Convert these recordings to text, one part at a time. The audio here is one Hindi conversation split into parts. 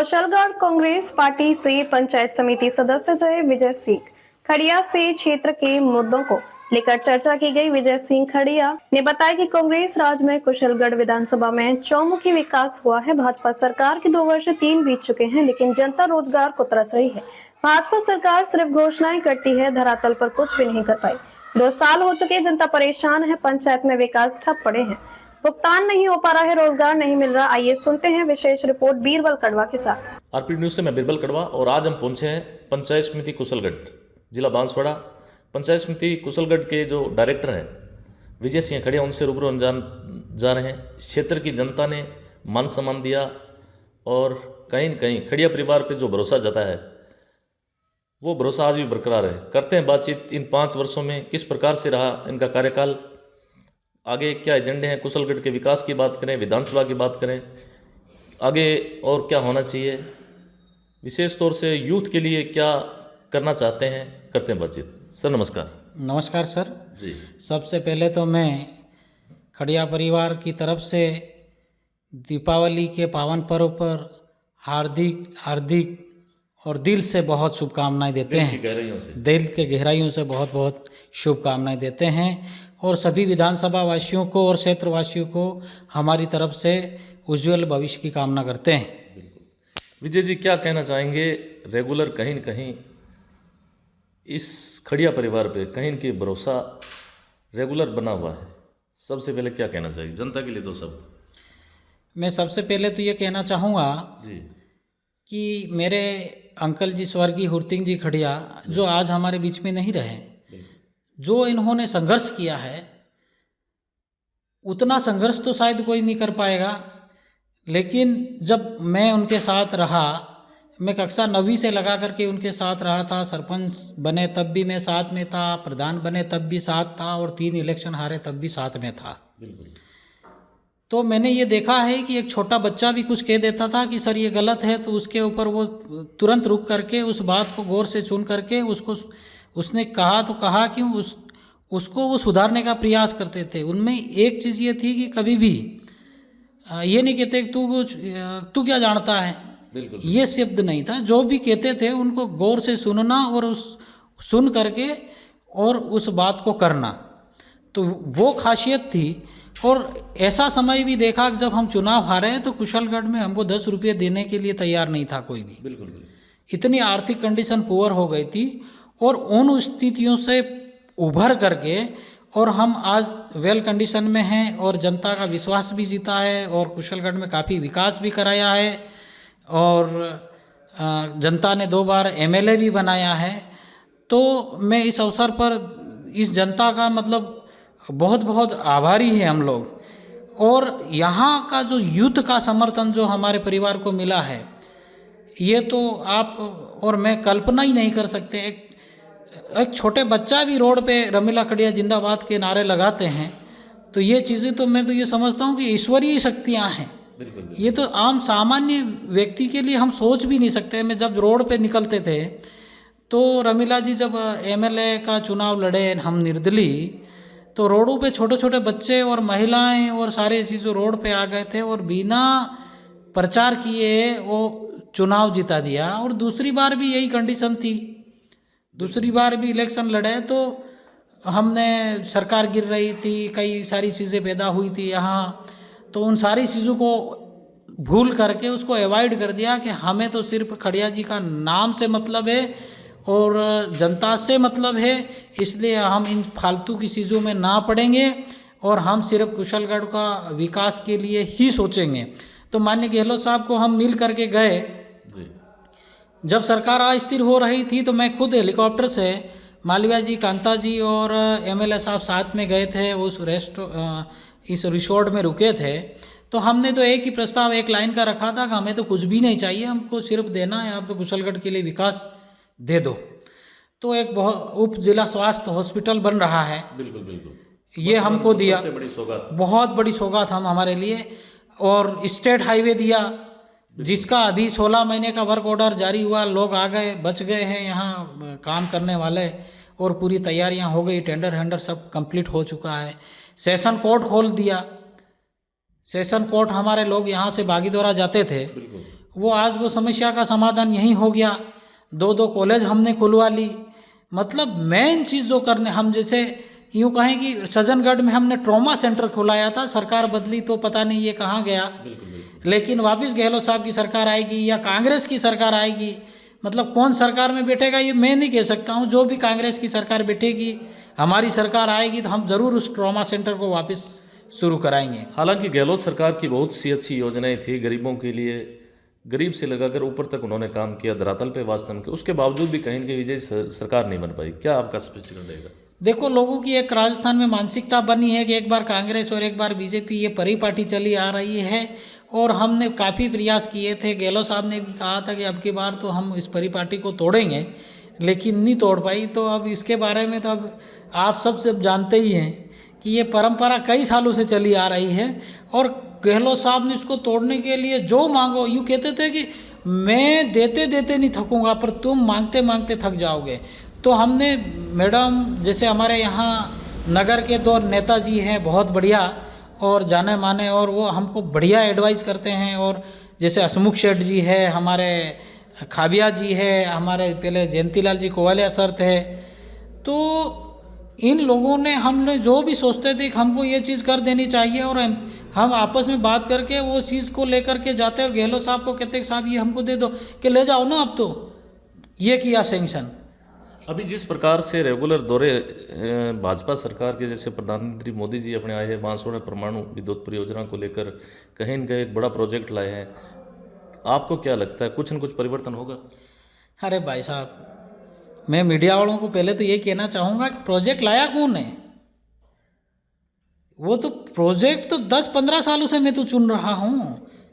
कौशलगढ़ कांग्रेस पार्टी से पंचायत समिति सदस्य जय विजय सिंह खड़िया से क्षेत्र के मुद्दों को लेकर चर्चा की गई। विजय सिंह खड़िया ने बताया कि कांग्रेस राज में कुशलगढ़ विधानसभा में चौमुखी विकास हुआ है। भाजपा सरकार के 2 वर्ष 3 बीत चुके हैं, लेकिन जनता रोजगार को तरस रही है। भाजपा सरकार सिर्फ घोषणाएं करती है, धरातल पर कुछ भी नहीं कर पाई। 2 साल हो चुके, जनता परेशान है, पंचायत में विकास ठप पड़े हैं, भुगतान नहीं हो पा रहा है, रोजगार नहीं मिल रहा। आइए सुनते हैं विशेष रिपोर्ट बीरबल कड़वा के साथ। आरपी न्यूज से मैं बीरबल कड़वा और आज हम पहुंचे हैं पंचायत समिति कुशलगढ़, जिला बांसवाड़ा। पंचायत समिति कुशलगढ़ के जो डायरेक्टर हैं विजय सिंह खड़िया, उनसे रूबरू जा रहे हैं। इस क्षेत्र की जनता ने मान सम्मान दिया और कहीं न कहीं खड़िया परिवार पे जो भरोसा जताया है वो भरोसा आज भी बरकरार है। करते हैं बातचीत इन 5 वर्षों में किस प्रकार से रहा इनका कार्यकाल, आगे क्या एजेंडे हैं, कुशलगढ़ के विकास की बात करें, विधानसभा की बात करें, आगे और क्या होना चाहिए, विशेष तौर से यूथ के लिए क्या करना चाहते हैं। करते हैं बातचीत। सर नमस्कार। नमस्कार सर जी। सबसे पहले तो मैं खड़िया परिवार की तरफ से दीपावली के पावन पर्व पर हार्दिक और दिल से बहुत शुभकामनाएं देते हैं। दिल के गहराइयों से बहुत बहुत शुभकामनाएं देते हैं और सभी विधानसभा वासियों को और क्षेत्रवासियों को हमारी तरफ से उज्जवल भविष्य की कामना करते हैं। विजय जी, क्या कहना चाहेंगे? रेगुलर कहीं न कहीं इस खड़िया परिवार पे कहीं न कहीं भरोसा रेगुलर बना हुआ है। सबसे पहले क्या कहना चाहिए जनता के लिए 2 शब्द? मैं सबसे पहले तो ये कहना चाहूँगा जी कि मेरे अंकल जी स्वर्गीय हुरतिंग जी खड़िया जो आज हमारे बीच में नहीं रहे, जो इन्होंने संघर्ष किया है उतना संघर्ष तो शायद कोई नहीं कर पाएगा। लेकिन जब मैं उनके साथ रहा, मैं कक्षा 9वीं से लगा करके उनके साथ रहा था। सरपंच बने तब भी मैं साथ में था, प्रधान बने तब भी साथ था और 3 इलेक्शन हारे तब भी साथ में था। तो मैंने ये देखा है कि एक छोटा बच्चा भी कुछ कह देता था कि सर ये गलत है, तो उसके ऊपर वो तुरंत रुक करके उस बात को गौर से सुन करके उसने कहा तो कहा कि उसको वो सुधारने का प्रयास करते थे। उनमें एक चीज़ ये थी कि कभी भी ये नहीं कहते तू क्या जानता है, बिल्कुल ये शब्द नहीं था। जो भी कहते थे उनको गौर से सुनना और सुन करके और उस बात को करना, तो वो खासियत थी। और ऐसा समय भी देखा कि जब हम चुनाव हारे तो कुशलगढ़ में हमको 10 रुपये देने के लिए तैयार नहीं था कोई भी। बिल्कुल। इतनी आर्थिक कंडीशन पुअर हो गई थी और उन स्थितियों से उभर करके और हम आज वेल कंडीशन में हैं और जनता का विश्वास भी जीता है और कुशलगढ़ में काफ़ी विकास भी कराया है और जनता ने 2 बार एमएलए भी बनाया है। तो मैं इस अवसर पर इस जनता का मतलब बहुत बहुत आभारी है हम लोग। और यहाँ का जो यूथ का समर्थन जो हमारे परिवार को मिला है, ये तो आप और मैं कल्पना ही नहीं कर सकते। एक छोटे बच्चा भी रोड पे रमीला खड़िया जिंदाबाद के नारे लगाते हैं, तो ये चीज़ें तो मैं तो ये समझता हूँ कि ईश्वरीय शक्तियाँ हैं। ये तो आम सामान्य व्यक्ति के लिए हम सोच भी नहीं सकते। मैं जब रोड पे निकलते थे तो रमीला जी जब एमएलए का चुनाव लड़े हम निर्दलीय, तो रोडों पे छोटे छोटे बच्चे और महिलाएं और सारे चीज़ों रोड पे आ गए थे और बिना प्रचार किए वो चुनाव जिता दिया। और दूसरी बार भी यही कंडीशन थी, दूसरी बार भी इलेक्शन लड़े तो हमने सरकार गिर रही थी, कई सारी चीज़ें पैदा हुई थी यहाँ, तो उन सारी चीज़ों को भूल करके उसको अवॉइड कर दिया कि हमें तो सिर्फ खड़िया जी का नाम से मतलब है और जनता से मतलब है, इसलिए हम इन फालतू की चीज़ों में ना पड़ेंगे और हम सिर्फ कुशलगढ़ का विकास के लिए ही सोचेंगे। तो माननीय गहलोत साहब को हम मिल करके गए। जब सरकार अस्थिर हो रही थी तो मैं खुद हेलीकॉप्टर से मालवीय जी, कांता जी और एमएलए साहब साथ में गए थे। इस रिसोर्ट में रुके थे। तो हमने तो एक ही प्रस्ताव, एक लाइन का रखा था कि हमें तो कुछ भी नहीं चाहिए, हमको सिर्फ देना है, आप तो कुशलगढ़ के लिए विकास दे दो। तो एक उप जिला स्वास्थ्य हॉस्पिटल बन रहा है। बिल्कुल ये हमको दिया, बड़ी सौगात, बहुत बड़ी सौगात हम हमारे लिए। और स्टेट हाईवे दिया, जिसका अभी 16 महीने का वर्क ऑर्डर जारी हुआ, लोग आ गए, बच गए हैं यहाँ काम करने वाले और पूरी तैयारियां हो गई, टेंडर सब कंप्लीट हो चुका है। सेशन कोर्ट खोल दिया। सेशन कोर्ट हमारे लोग यहाँ से बागीदोरा जाते थे वो आज वो समस्या का समाधान यहीं हो गया। 2 कॉलेज हमने खुलवा ली। मतलब मेन चीज़ जो करने, हम जैसे यूँ कहें कि सज्जनगढ़ में हमने ट्रॉमा सेंटर खुलाया था, सरकार बदली तो पता नहीं ये कहाँ गया। लेकिन वापस गहलोत साहब की सरकार आएगी या कांग्रेस की सरकार आएगी, मतलब कौन सरकार में बैठेगा ये मैं नहीं कह सकता हूँ। जो भी कांग्रेस की सरकार बैठेगी, हमारी सरकार आएगी तो हम ज़रूर उस ट्रॉमा सेंटर को वापस शुरू कराएंगे। हालांकि गहलोत सरकार की बहुत सी अच्छी योजनाएं थी गरीबों के लिए, गरीब से लगाकर ऊपर तक उन्होंने काम किया, धरातल पे वास्तव के, उसके बावजूद भी कहीं न कहीं विजय सरकार नहीं बन पाई। क्या आपका स्पष्टीकरण रहेगा? देखो, लोगों की एक राजस्थान में मानसिकता बनी है कि एक बार कांग्रेस और एक बार बीजेपी, ये परिपाटी चली आ रही है। और हमने काफ़ी प्रयास किए थे, गहलोत साहब ने भी कहा था कि अब की बार तो हम इस परिपाटी को तोड़ेंगे, लेकिन नहीं तोड़ पाई। तो अब इसके बारे में तो अब आप सब जानते ही हैं कि ये परंपरा कई सालों से चली आ रही है। और गहलोत साहब ने इसको तोड़ने के लिए जो मांगो, यूँ कहते थे कि मैं देते देते नहीं थकूंगा, पर तुम मांगते मांगते थक जाओगे। तो हमने, मैडम जैसे हमारे यहाँ नगर के 2 नेताजी हैं बहुत बढ़िया और जाने माने, और वो हमको बढ़िया एडवाइस करते हैं। और जैसे हसमुख शेठ जी है, हमारे खाबिया जी है, हमारे पहले जयंतीलाल जी कोवालिया सर थे। तो इन लोगों ने, हमने जो भी सोचते थे कि हमको ये चीज़ कर देनी चाहिए, और हम आपस में बात करके वो चीज़ को लेकर के जाते हैं और गहलोत साहब को कहते हैं साहब ये हमको दे दो, कि ले जाओ ना, अब तो ये किया सेंक्शन। अभी जिस प्रकार से रेगुलर दौरे भाजपा सरकार के, जैसे प्रधानमंत्री मोदी जी अपने आए हैं, बांसवाड़ा परमाणु विद्युत परियोजना को लेकर कहीं न कहीं एक बड़ा प्रोजेक्ट लाए हैं, आपको क्या लगता है कुछ न कुछ परिवर्तन होगा? अरे भाई साहब, मैं मीडिया वालों को पहले तो ये कहना चाहूँगा कि प्रोजेक्ट लाया कौन है? वो तो प्रोजेक्ट तो 10-15 सालों से मैं तो चुन रहा हूँ।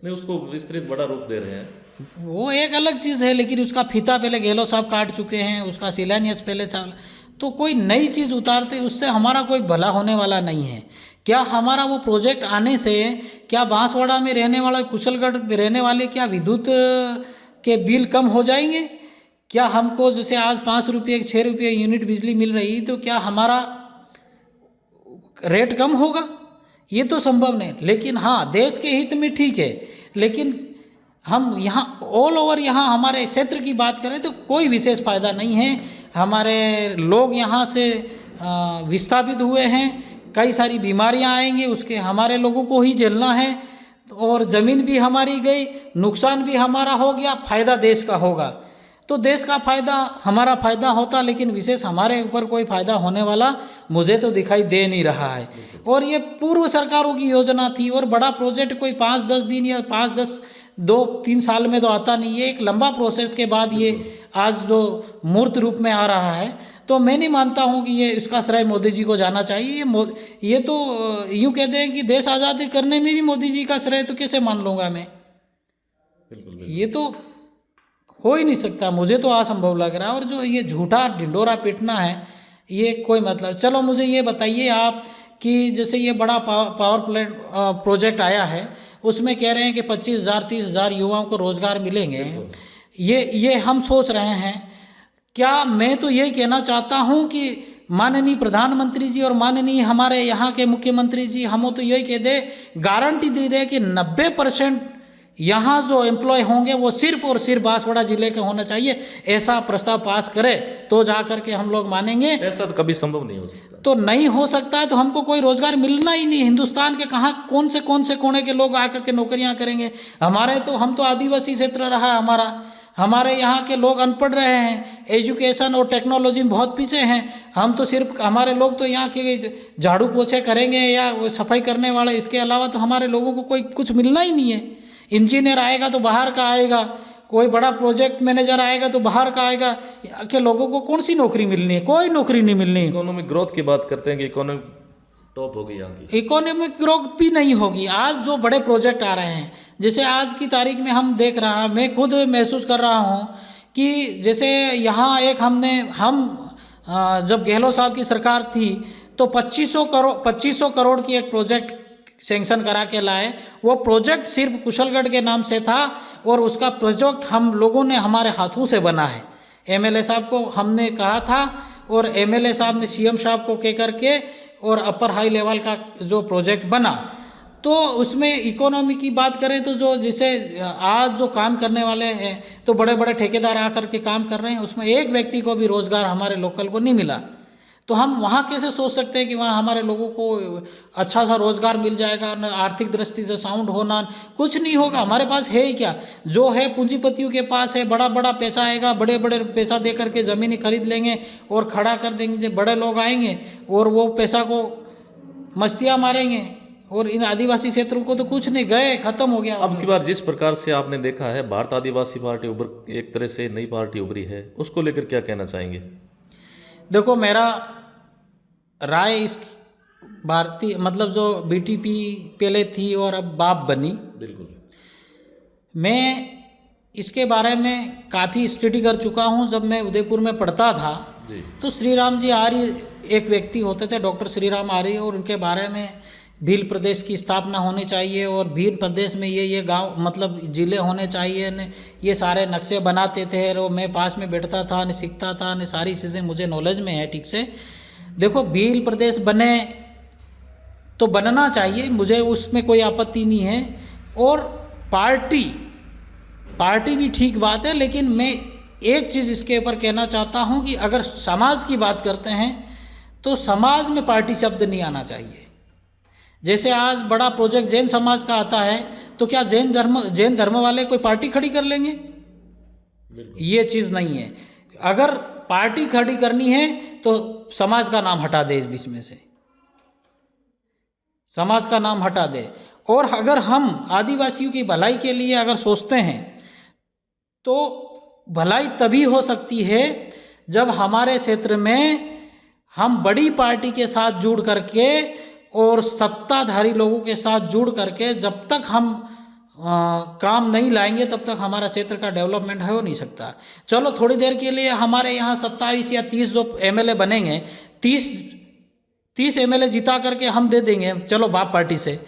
नहीं, उसको विस्तृत बड़ा रूप दे रहे हैं, वो एक अलग चीज़ है, लेकिन उसका फीता पहले गहलोत साहब काट चुके हैं, उसका शिलान्यास पहले चल, तो कोई नई चीज़ उतारते उससे हमारा कोई भला होने वाला नहीं है। क्या हमारा वो प्रोजेक्ट आने से क्या बांसवाड़ा में रहने वाला, कुशलगढ़ में रहने वाले क्या विद्युत के बिल कम हो जाएंगे? क्या हमको जैसे आज 5 रुपये 6 रुपये यूनिट बिजली मिल रही, तो क्या हमारा रेट कम होगा? ये तो संभव नहीं। लेकिन हाँ, देश के हित में ठीक है, लेकिन हम यहाँ ऑल ओवर यहाँ हमारे क्षेत्र की बात करें तो कोई विशेष फ़ायदा नहीं है। हमारे लोग यहाँ से विस्थापित हुए हैं, कई सारी बीमारियाँ आएंगी, उसके हमारे लोगों को ही झेलना है। और ज़मीन भी हमारी गई, नुकसान भी हमारा हो गया, फ़ायदा देश का होगा। तो देश का फ़ायदा हमारा फ़ायदा होता, लेकिन विशेष हमारे ऊपर कोई फ़ायदा होने वाला मुझे तो दिखाई दे नहीं रहा है। और ये पूर्व सरकारों की योजना थी, और बड़ा प्रोजेक्ट कोई 5-10 दिन या 2-3 साल में तो आता नहीं है, एक लंबा प्रोसेस के बाद ये आज जो मूर्त रूप में आ रहा है। तो मैं नहीं मानता हूँ कि ये इसका श्रेय मोदी जी को जाना चाहिए। ये तो यूँ कहते हैं कि देश आज़ादी करने में भी मोदी जी का श्रेय, तो कैसे मान लूँगा मैं? ये तो हो ही नहीं सकता, मुझे तो असंभव लग रहा है। और जो ये झूठा ढिंडोरा पीटना है, ये कोई मतलब। चलो मुझे ये बताइए आप कि जैसे ये बड़ा पावर प्लांट प्रोजेक्ट आया है, उसमें कह रहे हैं कि 25,000-30,000 युवाओं को रोजगार मिलेंगे। ये हम सोच रहे हैं। क्या मैं तो यही कहना चाहता हूँ कि माननीय प्रधानमंत्री जी और माननीय हमारे यहाँ के मुख्यमंत्री जी, हम तो यही कह दे, गारंटी दे दे कि 90% यहाँ जो एम्प्लॉय होंगे वो सिर्फ और सिर्फ बांसवाड़ा जिले के होना चाहिए। ऐसा प्रस्ताव पास करे तो जा करके हम लोग मानेंगे। ऐसा तो कभी संभव नहीं हो सकता। तो नहीं हो सकता है तो हमको कोई रोजगार मिलना ही नहीं। हिंदुस्तान के कहाँ कौन से कोने के लोग आकर के नौकरियां करेंगे? हम तो आदिवासी क्षेत्र रहा हमारे यहाँ के लोग अनपढ़ रहे हैं, एजुकेशन और टेक्नोलॉजी में बहुत पीछे हैं। हम तो सिर्फ, हमारे लोग तो यहाँ के झाड़ू पोछे करेंगे या सफाई करने वाले, इसके अलावा तो हमारे लोगों को कोई कुछ मिलना ही नहीं है। इंजीनियर आएगा तो बाहर का आएगा, कोई बड़ा प्रोजेक्ट मैनेजर आएगा तो बाहर का आएगा। के लोगों को कौन सी नौकरी मिलनी है? कोई नौकरी नहीं मिलनी। इकोनॉमिक ग्रोथ की बात करते हैं कि इकोनॉमिक टॉप होगी यहाँ की, इकोनॉमिक ग्रोथ भी नहीं होगी। आज जो बड़े प्रोजेक्ट आ रहे हैं, जैसे आज की तारीख में हम देख रहे हैं, मैं खुद महसूस कर रहा हूँ कि जैसे यहाँ एक जब गहलोत साहब की सरकार थी तो 2500 करोड़ की एक प्रोजेक्ट सैंक्शन करा के लाए। वो प्रोजेक्ट सिर्फ कुशलगढ़ के नाम से था और उसका प्रोजेक्ट हम लोगों ने हमारे हाथों से बना है। एमएलए साहब को हमने कहा था और एमएलए साहब ने सीएम साहब को कह करके और अपर हाई लेवल का जो प्रोजेक्ट बना, तो उसमें इकोनॉमी की बात करें तो जो जैसे आज जो काम करने वाले हैं तो बड़े बड़े ठेकेदार आकर के काम कर रहे हैं, उसमें एक व्यक्ति को भी रोज़गार हमारे लोकल को नहीं मिला। तो हम वहाँ कैसे सोच सकते हैं कि वहाँ हमारे लोगों को अच्छा सा रोज़गार मिल जाएगा, न आर्थिक दृष्टि से साउंड होना, कुछ नहीं होगा। हमारे पास है ही क्या, जो है पूंजीपतियों के पास है, बड़ा बड़ा पैसा आएगा, बड़े बड़े पैसा दे करके ज़मीनें खरीद लेंगे और खड़ा कर देंगे। जब बड़े लोग आएंगे और वो पैसा को मस्तियाँ मारेंगे, और इन आदिवासी क्षेत्रों को तो कुछ नहीं, गए, खत्म हो गया। अब की बार जिस प्रकार से आपने देखा है भारत आदिवासी पार्टी उभर, एक तरह से नई पार्टी उभरी है, उसको लेकर क्या कहना चाहेंगे? देखो, मेरा राय इस भारतीय मतलब जो बीटीपी पहले थी और अब बाप बनी, बिल्कुल, मैं इसके बारे में काफ़ी स्टडी कर चुका हूँ। जब मैं उदयपुर में पढ़ता था जी। तो श्री राम जी आर्य एक व्यक्ति होते थे, डॉक्टर श्री राम आर्य, और उनके बारे में भील प्रदेश की स्थापना होनी चाहिए और भील प्रदेश में ये गांव मतलब ज़िले होने चाहिए ने ये सारे नक्शे बनाते थे। और मैं पास में बैठता था, ने सीखता था, ने सारी चीज़ें मुझे नॉलेज में है ठीक से। देखो, भील प्रदेश बने तो बनना चाहिए, मुझे उसमें कोई आपत्ति नहीं है। और पार्टी भी ठीक बात है, लेकिन मैं एक चीज़ इसके ऊपर कहना चाहता हूँ कि अगर समाज की बात करते हैं तो समाज में पार्टी शब्द नहीं आना चाहिए। जैसे आज बड़ा प्रोजेक्ट जैन समाज का आता है तो क्या जैन धर्म वाले कोई पार्टी खड़ी कर लेंगे? ये चीज़ नहीं है। अगर पार्टी खड़ी करनी है तो समाज का नाम हटा दे, इस बीच में से समाज का नाम हटा दे। और अगर हम आदिवासियों की भलाई के लिए अगर सोचते हैं तो भलाई तभी हो सकती है जब हमारे क्षेत्र में हम बड़ी पार्टी के साथ जुड़ करके और सत्ताधारी लोगों के साथ जुड़ करके जब तक हम काम नहीं लाएंगे तब तक हमारा क्षेत्र का डेवलपमेंट हो नहीं सकता। चलो, थोड़ी देर के लिए हमारे यहाँ 27 या 30 जो एमएलए बनेंगे, 30 एमएलए जिता करके हम दे देंगे चलो बाप पार्टी से,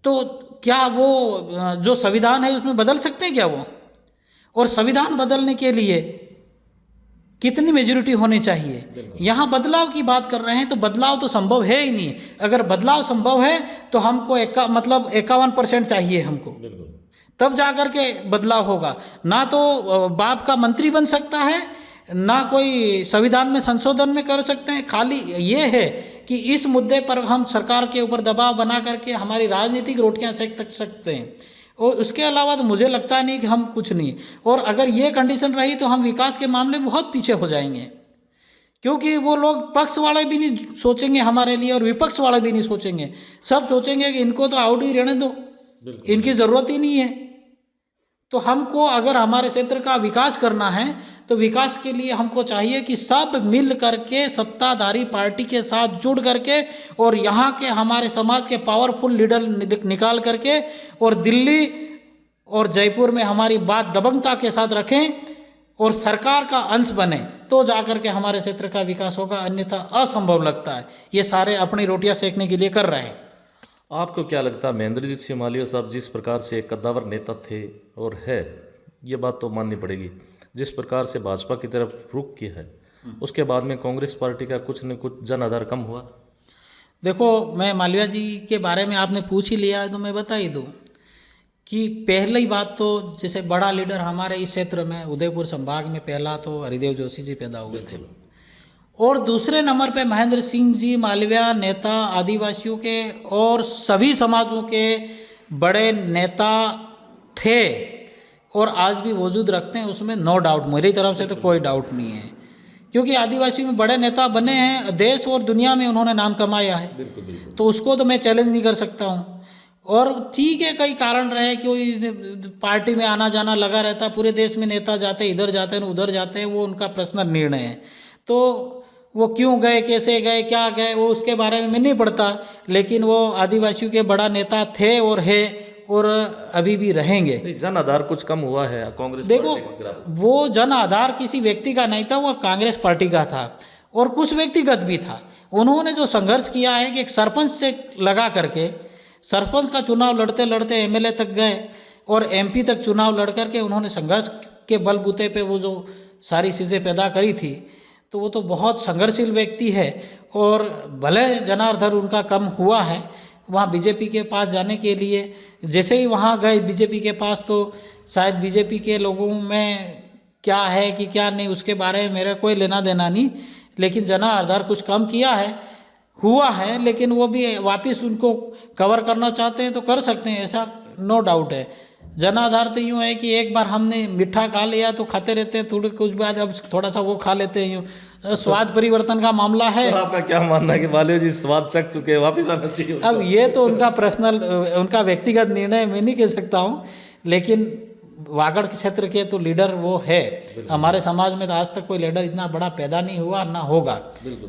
तो क्या वो जो संविधान है उसमें बदल सकते हैं क्या वो? और संविधान बदलने के लिए कितनी मेजॉरिटी होनी चाहिए? यहाँ बदलाव की बात कर रहे हैं तो बदलाव तो संभव है ही नहीं। अगर बदलाव संभव है तो हमको 51% चाहिए हमको, तब जाकर के बदलाव होगा। ना तो बाप का मंत्री बन सकता है, ना कोई संविधान में संशोधन में कर सकते हैं। खाली ये है कि इस मुद्दे पर हम सरकार के ऊपर दबाव बना करके हमारी राजनीतिक रोटियां सेक सकते हैं, और उसके अलावा तो मुझे लगता नहीं कि हम कुछ नहीं। और अगर ये कंडीशन रही तो हम विकास के मामले में बहुत पीछे हो जाएंगे, क्योंकि वो लोग पक्ष वाले भी नहीं सोचेंगे हमारे लिए और विपक्ष वाले भी नहीं सोचेंगे। सब सोचेंगे कि इनको तो आउट ही रहने दो, इनकी ज़रूरत ही नहीं है। तो हमको अगर हमारे क्षेत्र का विकास करना है तो विकास के लिए हमको चाहिए कि सब मिल करके सत्ताधारी पार्टी के साथ जुड़ करके और यहाँ के हमारे समाज के पावरफुल लीडर निकाल करके और दिल्ली और जयपुर में हमारी बात दबंगता के साथ रखें और सरकार का अंश बने, तो जाकर के हमारे क्षेत्र का विकास होगा। अन्यथा असंभव लगता है। ये सारे अपनी रोटियां सेकने के लिए कर रहे हैं। आपको क्या लगता है महेंद्रजीत सिंह मालवीय साहब जिस प्रकार से एक कद्दावर नेता थे और है, ये बात तो माननी पड़ेगी, जिस प्रकार से भाजपा की तरफ रुख किया है, उसके बाद में कांग्रेस पार्टी का कुछ न कुछ जन आधार कम हुआ? देखो, मैं मालवीय जी के बारे में आपने पूछ ही लिया है तो मैं बता ही दूँ कि पहली बात तो जैसे बड़ा लीडर हमारे इस क्षेत्र में उदयपुर संभाग में पहला तो हरिदेव जोशी जी पैदा हुए थे, और दूसरे नंबर पे महेंद्र सिंह जी मालवीय नेता आदिवासियों के और सभी समाजों के बड़े नेता थे और आज भी वजूद रखते हैं, उसमें नो डाउट, मेरी तरफ से तो कोई डाउट नहीं है, क्योंकि आदिवासियों में बड़े नेता बने हैं, देश और दुनिया में उन्होंने नाम कमाया है। तो उसको तो मैं चैलेंज नहीं कर सकता हूँ। और ठीक है, कई कारण रहे कि पार्टी में आना जाना लगा रहता, पूरे देश में नेता जाते, इधर जाते हैं उधर जाते हैं, वो उनका पर्सनल निर्णय है। तो वो क्यों गए, कैसे गए, क्या गए, वो उसके बारे में नहीं पड़ता, लेकिन वो आदिवासियों के बड़ा नेता थे और है और अभी भी रहेंगे। जन आधार कुछ कम हुआ है कांग्रेस? देखो, वो जन आधार किसी व्यक्ति का नहीं था, वो कांग्रेस पार्टी का था और कुछ व्यक्तिगत भी था। उन्होंने जो संघर्ष किया है कि एक सरपंच से लगा करके, सरपंच का चुनाव लड़ते लड़ते एमएलए तक गए और एमपी तक चुनाव लड़ करके उन्होंने संघर्ष के बलबूते पे वो जो सारी चीज़ें पैदा करी थी, तो वो तो बहुत संघर्षशील व्यक्ति है। और भले जनार्दन उनका कम हुआ है वहाँ बीजेपी के पास जाने के लिए। जैसे ही वहाँ गए बीजेपी के पास तो शायद बीजेपी के लोगों में क्या है कि क्या नहीं उसके बारे में मेरा कोई लेना देना नहीं, लेकिन जना आधार कुछ कम किया है, हुआ है, लेकिन वो भी वापस उनको कवर करना चाहते हैं तो कर सकते हैं, ऐसा नो डाउट है। जनाधार तो यूँ है कि एक बार हमने मीठा खा लिया तो खाते रहते हैं, थोड़े कुछ बाद अब थोड़ा सा वो खा लेते हैं, यूँ स्वाद परिवर्तन का मामला है। तो आपका क्या मानना है कि बालियो जी स्वाद चख चुके हैं, वापस आना चाहिए? अब ये तो उनका पर्सनल, उनका व्यक्तिगत निर्णय मैं नहीं कह सकता हूँ, लेकिन वागड़ क्षेत्र के तो लीडर वो है। हमारे समाज में तो आज तक कोई लीडर इतना बड़ा पैदा नहीं हुआ ना होगा।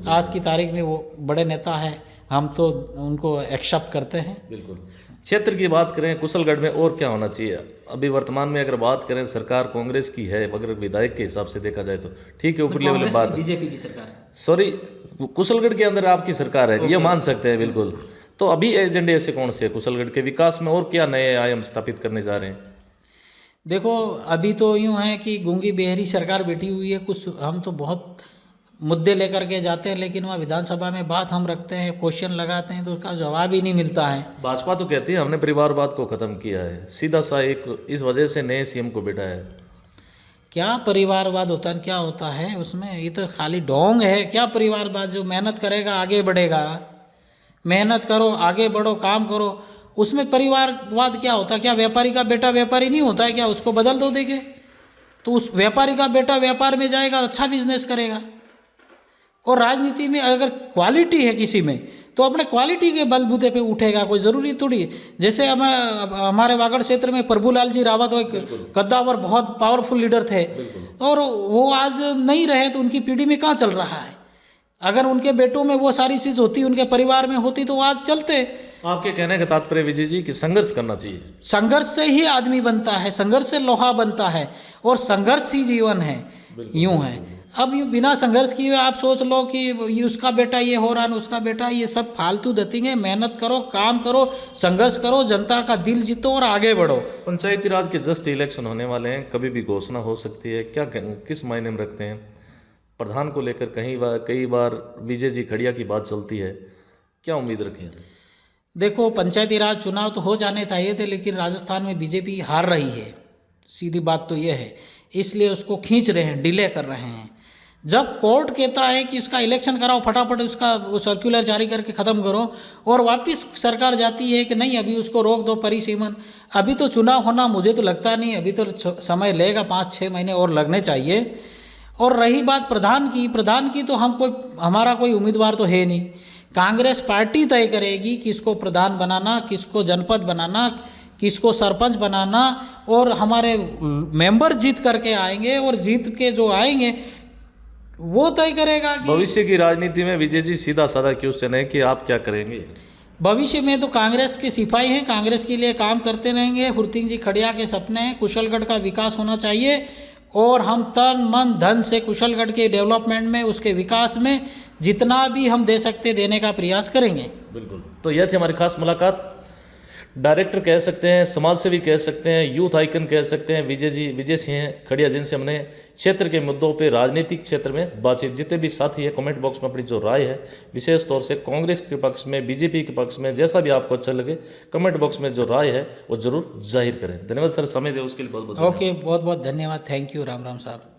आज की तारीख में वो बड़े नेता है, हम तो उनको एक्सेप्ट करते हैं। बिल्कुल। क्षेत्र की बात करें कुशलगढ़ में और क्या होना चाहिए? अभी वर्तमान में अगर बात करें सरकार कांग्रेस की है, अगर विधायक के हिसाब से देखा जाए तो ठीक है, ऊपरी लेवल में बात, बीजेपी की सरकार है, सॉरी कुशलगढ़ के अंदर आपकी सरकार है, ये मान सकते हैं बिल्कुल। तो अभी एजेंडे ऐसे कौन से कुशलगढ़ के विकास में और क्या नए आयाम स्थापित करने जा रहे हैं? देखो अभी तो यूँ है कि गूंगी बेहरी सरकार बैठी हुई है, कुछ हम तो बहुत मुद्दे लेकर के जाते हैं, लेकिन वहाँ विधानसभा में बात हम रखते हैं, क्वेश्चन लगाते हैं तो उसका जवाब ही नहीं मिलता है। भाजपा तो कहती है हमने परिवारवाद को खत्म किया है, सीधा सा एक इस वजह से नए सीएम को बैठा है। क्या परिवारवाद होता है, क्या होता है उसमें? ये तो खाली ढोंग है। क्या परिवारवाद? जो मेहनत करेगा आगे बढ़ेगा, मेहनत करो आगे बढ़ो, काम करो, उसमें परिवारवाद क्या होता है? क्या व्यापारी का बेटा व्यापारी नहीं होता है क्या? उसको बदल दो देखे तो उस व्यापारी का बेटा व्यापार में जाएगा, अच्छा बिजनेस करेगा। और राजनीति में अगर क्वालिटी है किसी में तो अपने क्वालिटी के बलबूते पे उठेगा, कोई ज़रूरी थोड़ी। जैसे हमारे वागड़ क्षेत्र में प्रभुलाल जी रावत वो एक कद्दावर बहुत पावरफुल लीडर थे, और वो आज नहीं रहे तो उनकी पीढ़ी में कहाँ चल रहा है? अगर उनके बेटों में वो सारी चीज़ होती, उनके परिवार में होती तो आज चलते। आपके कहने का तात्पर्य विजय जी कि संघर्ष करना चाहिए। संघर्ष से ही आदमी बनता है, संघर्ष से लोहा बनता है, और संघर्ष ही जीवन है। यूं है, अब यूँ बिना संघर्ष किए आप सोच लो कि ये उसका बेटा ये हो रहा है, उसका बेटा ये सब फालतू दतींगे। मेहनत करो, काम करो, संघर्ष करो, जनता का दिल जीतो और आगे बढ़ो। पंचायती राज के जस्ट इलेक्शन होने वाले हैं, कभी भी घोषणा हो सकती है, क्या किस मायने में रखते हैं? प्रधान को लेकर कई बार विजय जी खड़िया की बात चलती है, क्या उम्मीद रखें? देखो पंचायती राज चुनाव तो हो जाने चाहिए थे, लेकिन राजस्थान में बीजेपी हार रही है, सीधी बात तो यह है, इसलिए उसको खींच रहे हैं, डिले कर रहे हैं। जब कोर्ट कहता है कि उसका इलेक्शन कराओ, फटाफट उसका वो सर्कुलर जारी करके ख़त्म करो, और वापस सरकार जाती है कि नहीं अभी उसको रोक दो परिसीमन। अभी तो चुनाव होना मुझे तो लगता नहीं, अभी तो समय लगेगा, 5-6 महीने और लगने चाहिए। और रही बात प्रधान की तो हमारा कोई उम्मीदवार तो है नहीं। कांग्रेस पार्टी तय करेगी किसको प्रधान बनाना, किसको जनपद बनाना, किसको सरपंच बनाना, और हमारे मेंबर जीत करके आएंगे, और जीत के जो आएंगे वो तय करेगा कि भविष्य की राजनीति में विजय जी सीधा साधा क्वेश्चन है कि आप क्या करेंगे? भविष्य में तो कांग्रेस के सिपाही हैं, कांग्रेस के लिए काम करते रहेंगे। हुरसिंह जी खड़िया के सपने हैं, कुशलगढ़ का विकास होना चाहिए, और हम तन मन धन से कुशलगढ़ के डेवलपमेंट में, उसके विकास में जितना भी हम दे सकते देने का प्रयास करेंगे। बिल्कुल। तो यह थी हमारी खास मुलाकात। डायरेक्टर कह सकते हैं, समाज सेवी कह सकते हैं, यूथ आइकन कह सकते हैं विजय सिंह खड़िया, जिनसे हमने क्षेत्र के मुद्दों पे राजनीतिक क्षेत्र में बातचीत। जितने भी साथी है कमेंट बॉक्स में अपनी जो राय है, विशेष तौर से कांग्रेस के पक्ष में, बीजेपी के पक्ष में, जैसा भी आपको अच्छा लगे कमेंट बॉक्स में जो राय है वो जरूर जाहिर करें। धन्यवाद सर, समय दे उसके लिए बहुत बहुत। ओके, बहुत बहुत धन्यवाद। Thank you. राम राम साहब।